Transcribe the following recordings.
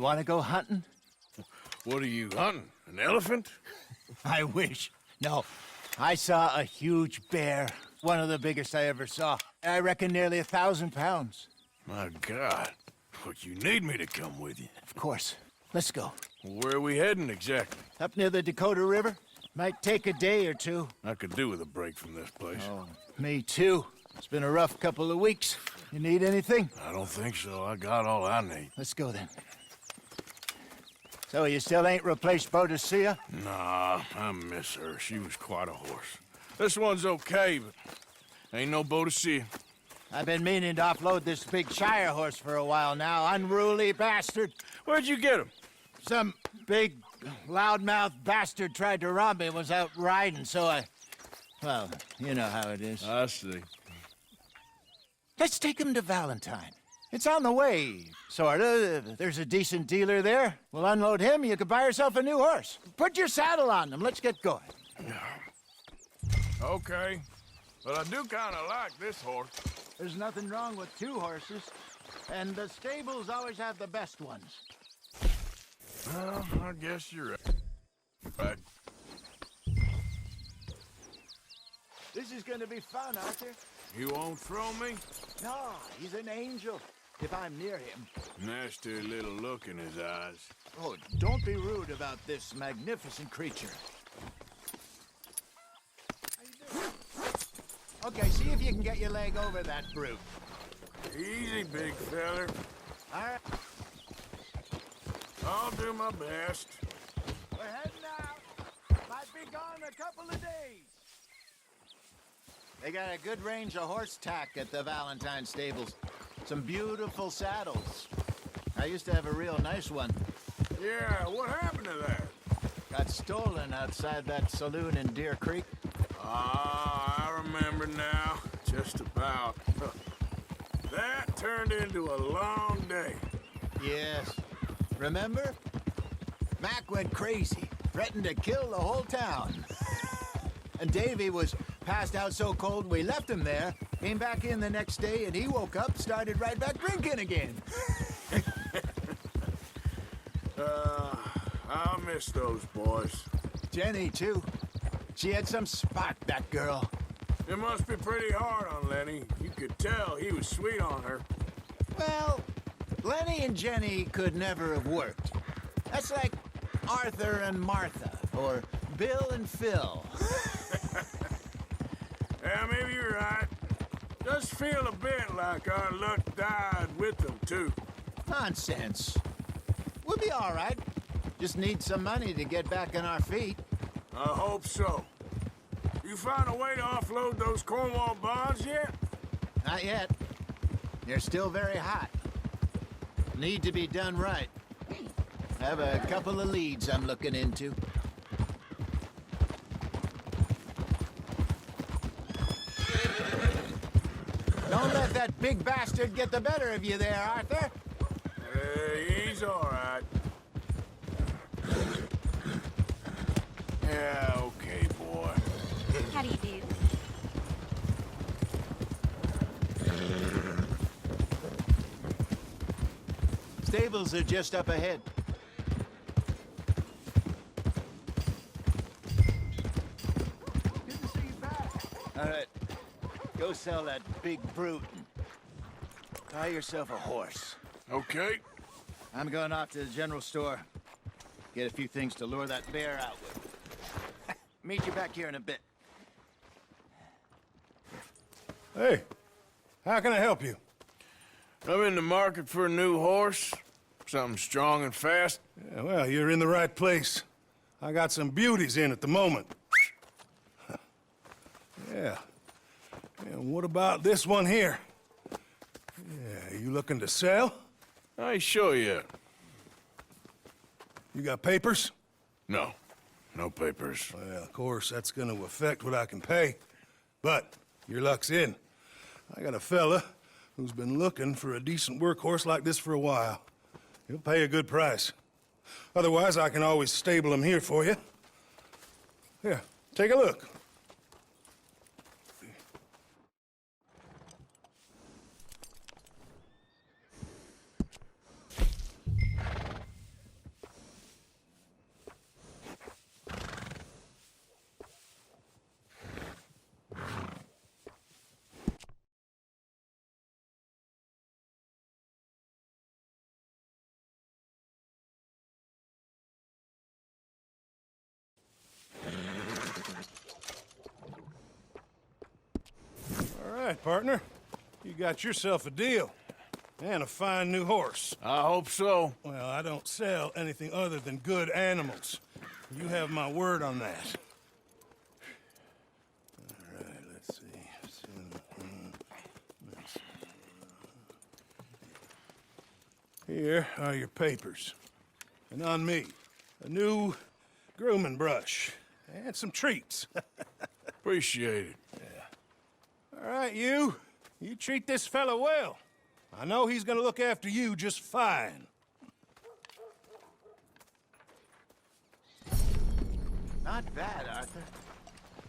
You want to go hunting? What are you hunting? An elephant? I wish. No, I saw a huge bear. One of the biggest I ever saw. I reckon nearly 1,000 pounds. My God. But you need me to come with you. Of course. Let's go. Where are we heading exactly? Up near the Dakota River. Might take a day or two. I could do with a break from this place. Oh, me too. It's been a rough couple of weeks. You need anything? I don't think so. I got all I need. Let's go then. So you still ain't replaced Boadicea? Nah, I miss her. She was quite a horse. This one's okay, but ain't no Boadicea. I've been meaning to offload this big Shire horse for a while now. Unruly bastard. Where'd you get him? Some big, loudmouth bastard tried to rob me and was out riding, so I... Well, you know how it is. I see. Let's take him to Valentine. It's on the way, sorta. There's a decent dealer there. We'll unload him, you can buy yourself a new horse. Put your saddle on him, let's get going. Okay, but I do kind of like this horse. There's nothing wrong with two horses, and the stables always have the best ones. Well, I guess you're right. This is gonna be fun, Arthur. You won't throw me? No, he's an angel, if I'm near him. Nasty little look in his eyes. Oh, don't be rude about this magnificent creature. Okay, see if you can get your leg over that brute. Easy, big feller. All right. I'll do my best. We're heading out. Might be gone a couple of days. They got a good range of horse tack at the Valentine stables. Some beautiful saddles. I used to have a real nice one. Yeah, what happened to that? Got stolen outside that saloon in Deer Creek. Ah, I remember now. Just about. That turned into a long day. Yes. Remember? Mac went crazy, threatened to kill the whole town. And Davy was passed out so cold we left him there, came back in the next day, and he woke up, started right back drinking again. I'll miss those boys. Jenny, too. She had some spark, that girl. It must be pretty hard on Lenny. You could tell he was sweet on her. Well, Lenny and Jenny could never have worked. That's like Arthur and Martha, or Bill and Phil. Yeah, maybe you're right. Does feel a bit like our luck died with them, too. Nonsense. We'll be all right. Just need some money to get back on our feet. I hope so. You find a way to offload those Cornwall bonds yet? Not yet. They're still very hot. Need to be done right. I have a couple of leads I'm looking into. Don't let that big bastard get the better of you there, Arthur. He's all right. Yeah, okay, boy. How do you do? Stables are just up ahead. Good to see you back. All right. Go sell that big brute and buy yourself a horse. Okay. I'm going off to the general store. Get a few things to lure that bear out with. Meet you back here in a bit. Hey, how can I help you? I'm in the market for a new horse. Something strong and fast. Yeah, well, you're in the right place. I got some beauties in at the moment. Yeah. And what about this one here? Yeah, you looking to sell? I ain't sure yet. You got papers? No. No papers. Well, of course, that's gonna affect what I can pay. But your luck's in. I got a fella who's been looking for a decent workhorse like this for a while. He'll pay a good price. Otherwise, I can always stable him here for you. Here, take a look. right, partner. You got yourself a deal. And a fine new horse. I hope so. Well, I don't sell anything other than good animals. You have my word on that. All right, let's see. Here are your papers. And on me, a new grooming brush. And some treats. Appreciate it. All right, you. You treat this fella well. I know he's gonna look after you just fine. Not bad, Arthur.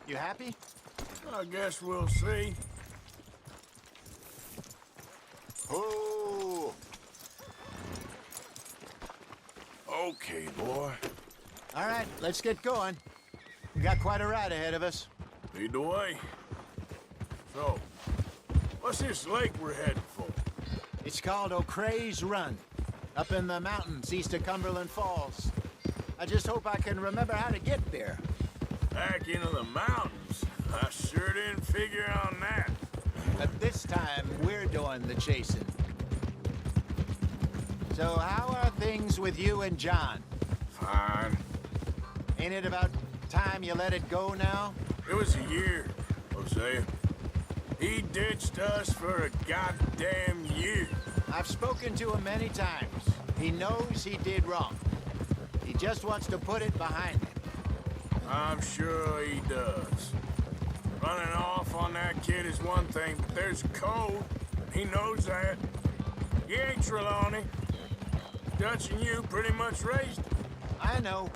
You happy? I guess we'll see. Oh! Okay, boy. All right, let's get going. We got quite a ride ahead of us. Lead the way. So, what's this lake we're heading for? It's called O'Creagh's Run, up in the mountains east of Cumberland Falls. I just hope I can remember how to get there. Back into the mountains? I sure didn't figure on that. But this time, we're doing the chasing. So how are things with you and John? Fine. Ain't it about time you let it go now? It was a year, Hosea. He ditched us for a goddamn year. I've spoken to him many times. He knows he did wrong. He just wants to put it behind him. I'm sure he does. Running off on that kid is one thing, but there's a code. He knows that. He ain't Trelawney. Dutch and you pretty much raised him. I know.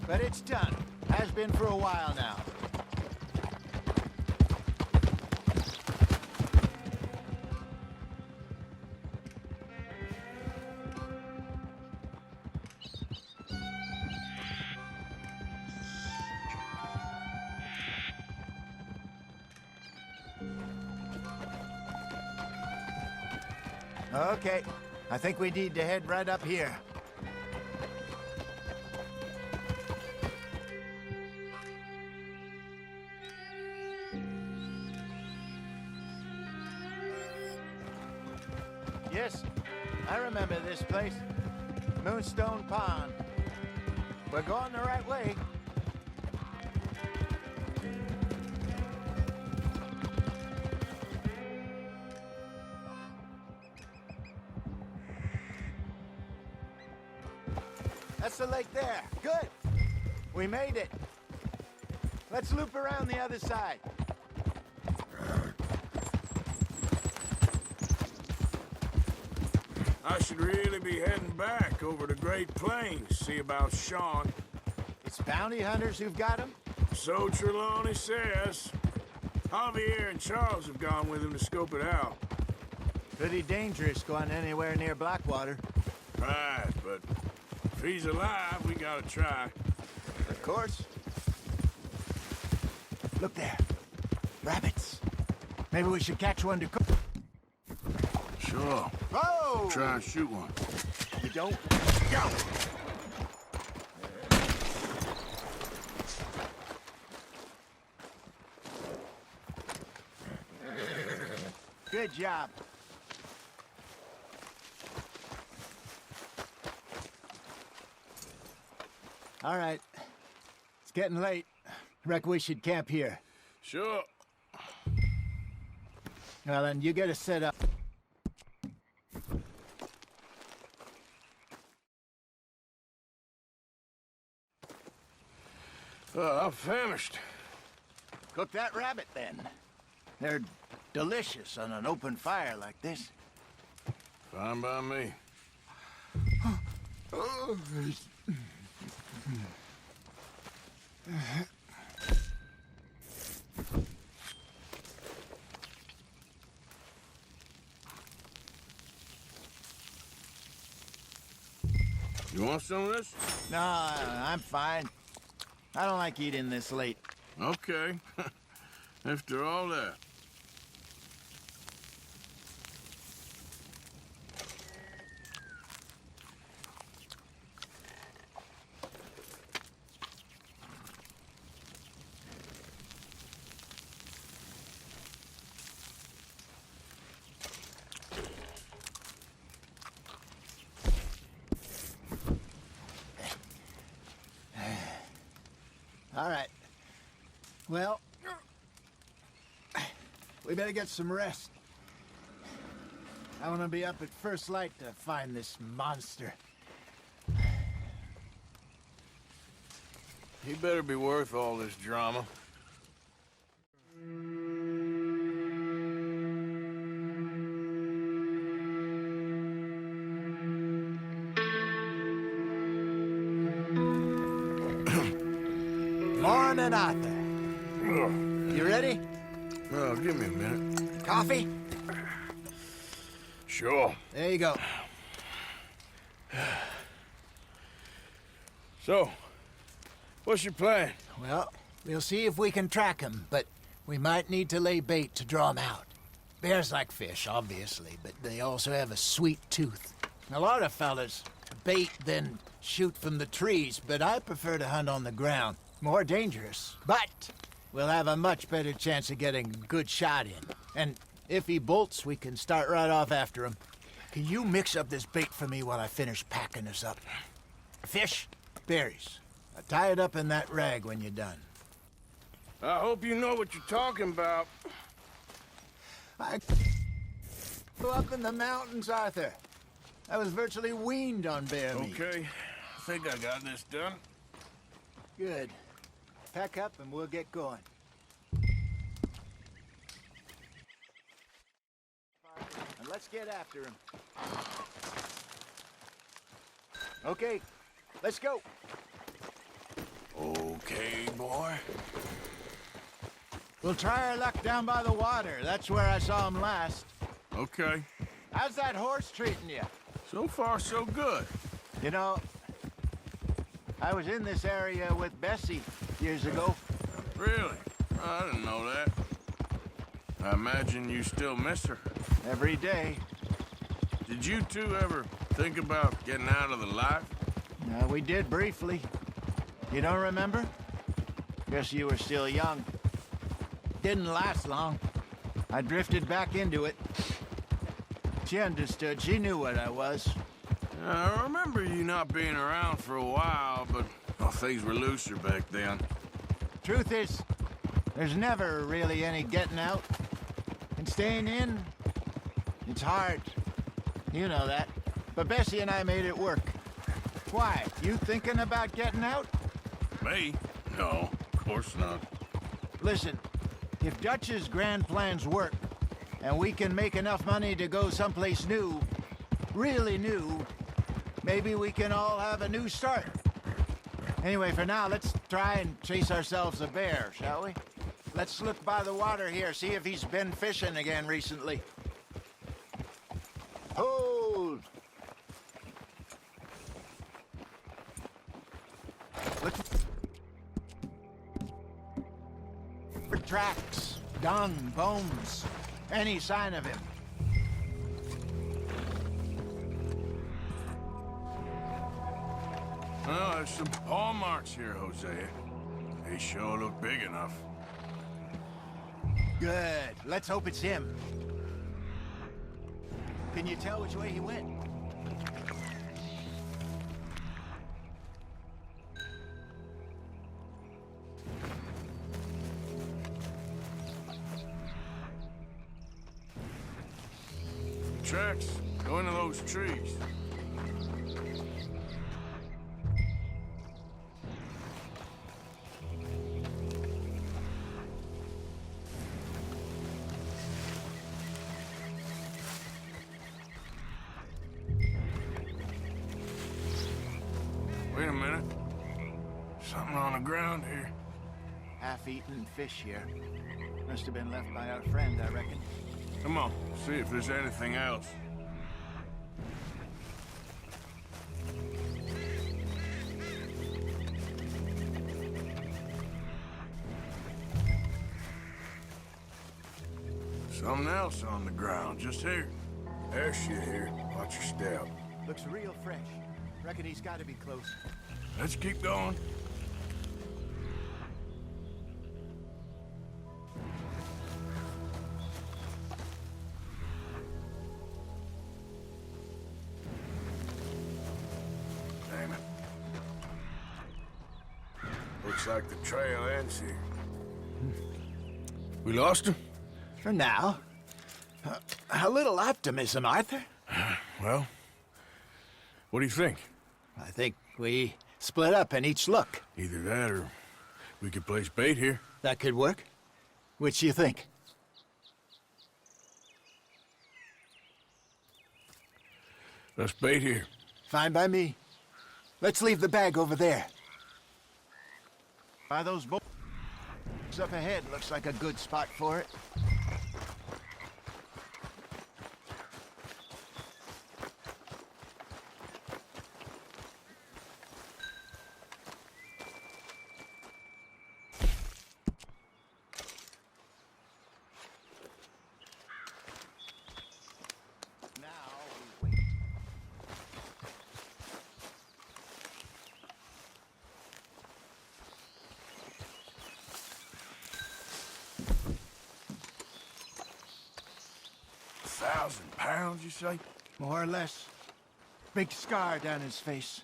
But it's done. Has been for a while now. Okay, I think we need to head right up here. Yes, I remember this place. Moonstone Pond. We're going the right way. That's the lake there. Good. We made it. Let's loop around the other side. I should really be heading back over the Great Plains, see about Sean. It's bounty hunters who've got him? So Trelawney says. Javier and Charles have gone with him to scope it out. Pretty dangerous going anywhere near Blackwater. Right, but if he's alive, we gotta try. Of course. Look there. Rabbits. Maybe we should catch one to cook. Sure. Oh! Try and shoot one. You don't? Go! Good job. All right. It's getting late. Reckon we should camp here. Sure. Well, then you get us set up. I'm famished. Cook that rabbit, then. They're delicious on an open fire like this. Fine by me. You want some of this? No, I'm fine. I don't like eating this late. Okay. After all that. All right. Well, we better get some rest. I want to be up at first light to find this monster. He better be worth all this drama. Morning, Arthur. You ready? Well, give me a minute. Coffee? Sure. There you go. So, what's your plan? Well, we'll see if we can track him, but we might need to lay bait to draw him out. Bears like fish, obviously, but they also have a sweet tooth. A lot of fellas bait, then shoot from the trees, but I prefer to hunt on the ground. More dangerous, but we'll have a much better chance of getting a good shot in. And if he bolts, we can start right off after him. Can you mix up this bait for me while I finish packing this up? Fish, berries. I'll tie it up in that rag when you're done. I hope you know what you're talking about. I grew up in the mountains, Arthur. I was virtually weaned on bear meat. Okay, I think I got this done. Good. Pack up and we'll get going. And let's get after him. Okay, let's go. Okay, boy. We'll try our luck down by the water. That's where I saw him last. Okay. How's that horse treating you? So far, so good. You know, I was in this area with Bessie years ago. Really? I didn't know that. I imagine you still miss her. Every day. Did you two ever think about getting out of the life? We did briefly. You don't remember? Guess you were still young. Didn't last long. I drifted back into it. She understood. She knew what I was. I remember you not being around for a while, but things were looser back then. Truth is, there's never really any getting out. And staying in, it's hard. You know that. But Bessie and I made it work. Why? You thinking about getting out? Me? No, of course not. Listen, if Dutch's grand plans work, and we can make enough money to go someplace new, really new, maybe we can all have a new start. Anyway, for now, let's try and chase ourselves a bear, shall we? Let's look by the water here, see if he's been fishing again recently. Hold! Look for tracks, dung, bones, any sign of him. Well, there's some paw marks here, Hosea. They sure look big enough. Good. Let's hope it's him. Can you tell which way he went? Tracks go into those trees. Wait a minute. Something on the ground here. Half-eaten fish here. Must have been left by our friend, I reckon. Come on, see if there's anything else. Something else on the ground, just here. There's shit here. Watch your step. Looks real fresh. Reckon he's got to be close. Let's keep going. Damn it. Looks Looks like the trail ends here. We lost him? For now. A little optimism, Arthur. Well, what do you think? I think we split up and each look. Either that or we could place bait here. That could work. Which do you think? Let's bait here. Fine by me. Let's leave the bag over there. By those boats up ahead, looks like a good spot for it. £1,000, you say? More or less. Big scar down his face.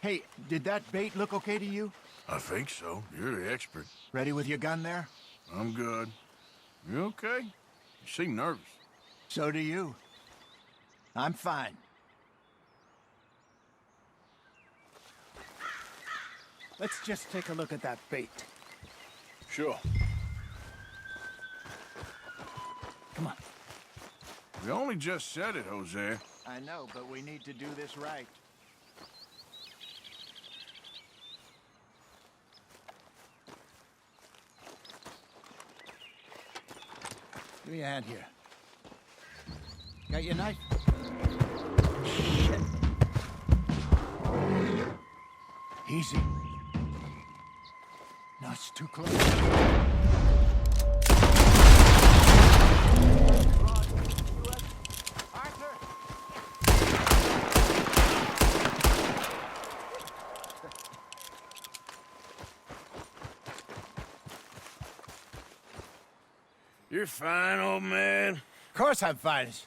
Hey, did that bait look okay to you? I think so. You're the expert. Ready with your gun there? I'm good. You okay? You seem nervous. So do you. I'm fine. Let's just take a look at that bait. Sure. Come on. We only just said it, Jose. I know, but we need to do this right. Give me a hand here. Got your knife? Shit. Easy. No, it's too close. Arthur! You're fine, old man. Of course I'm fine. It's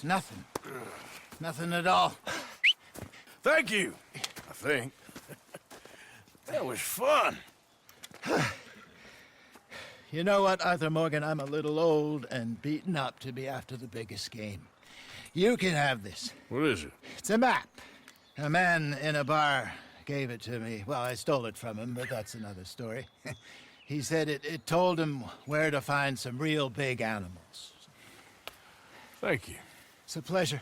nothing. Nothing at all. Thank you, I think. That was fun. You know what, Arthur Morgan? I'm a little old and beaten up to be after the biggest game. You can have this. What is it? It's a map. A man in a bar gave it to me. Well, I stole it from him, but that's another story. He said it told him where to find some real big animals. Thank you. It's a pleasure.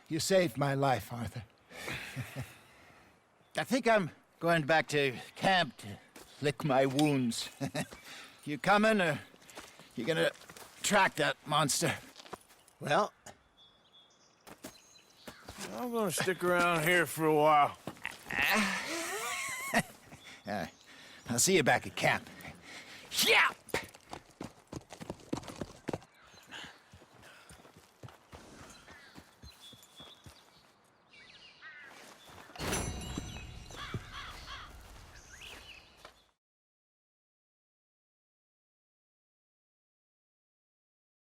You saved my life, Arthur. I think I'm going back to camp to lick my wounds. You coming, or you gonna track that monster? Well, I'm gonna stick around here for a while. I'll see you back at camp. Yeah!